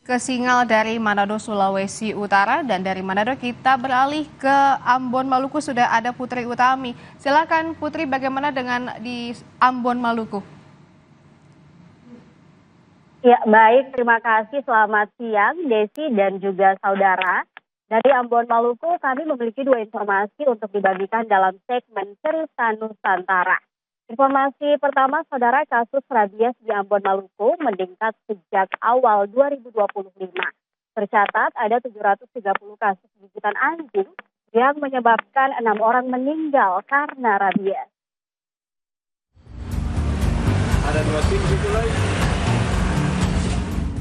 Ke Singal dari Manado, Sulawesi Utara, dan dari Manado kita beralih ke Ambon, Maluku. Sudah ada Putri Utami. Silakan Putri, bagaimana dengan di Ambon, Maluku? Ya, baik. Terima kasih. Selamat siang, Desi dan juga saudara. Dari Ambon, Maluku, kami memiliki dua informasi untuk dibagikan dalam segmen Cerita Nusantara. Informasi pertama, saudara, kasus rabies di Ambon, Maluku meningkat sejak awal 2025. Tercatat ada 730 kasus gigitan anjing yang menyebabkan 6 orang meninggal karena rabies. Ada 2 tim gitu lagi.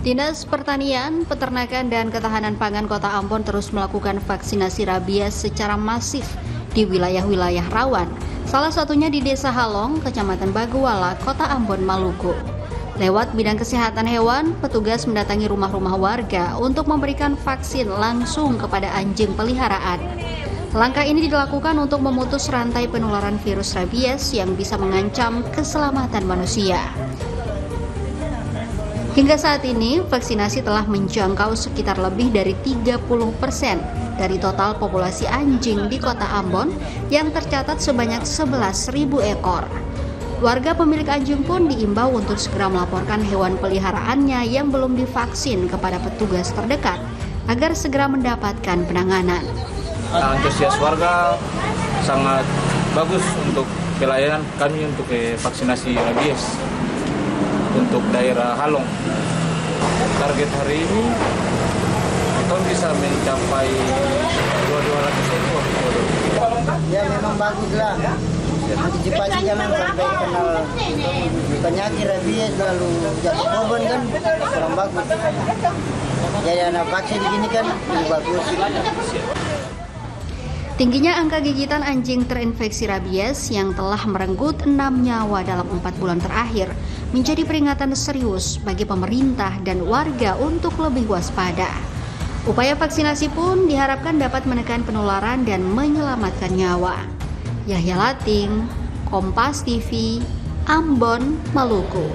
Dinas Pertanian, Peternakan, dan Ketahanan Pangan Kota Ambon terus melakukan vaksinasi rabies secara masif di wilayah-wilayah rawan. Salah satunya di Desa Halong, Kecamatan Baguala, Kota Ambon, Maluku. Lewat bidang kesehatan hewan, petugas mendatangi rumah-rumah warga untuk memberikan vaksin langsung kepada anjing peliharaan. Langkah ini dilakukan untuk memutus rantai penularan virus rabies yang bisa mengancam keselamatan manusia. Hingga saat ini, vaksinasi telah menjangkau sekitar lebih dari 30% dari total populasi anjing di Kota Ambon yang tercatat sebanyak 11.000 ekor. Warga pemilik anjing pun diimbau untuk segera melaporkan hewan peliharaannya yang belum divaksin kepada petugas terdekat agar segera mendapatkan penanganan. Antusias warga sangat bagus untuk pelayanan kami untuk vaksinasi rabies untuk daerah Halong. Target hari ini kita bisa mencapai 200 ekor. Ya memang bagus lah. Antisipasi jangan sampai kenal penyakit rabies lalu jadi korban kan kurang bagus. Jadi anak vaksin di sini kan lebih bagus. Tingginya angka gigitan anjing terinfeksi rabies yang telah merenggut 6 nyawa dalam 4 bulan terakhir menjadi peringatan serius bagi pemerintah dan warga untuk lebih waspada. Upaya vaksinasi pun diharapkan dapat menekan penularan dan menyelamatkan nyawa. Yahya Lating, Kompas TV, Ambon, Maluku.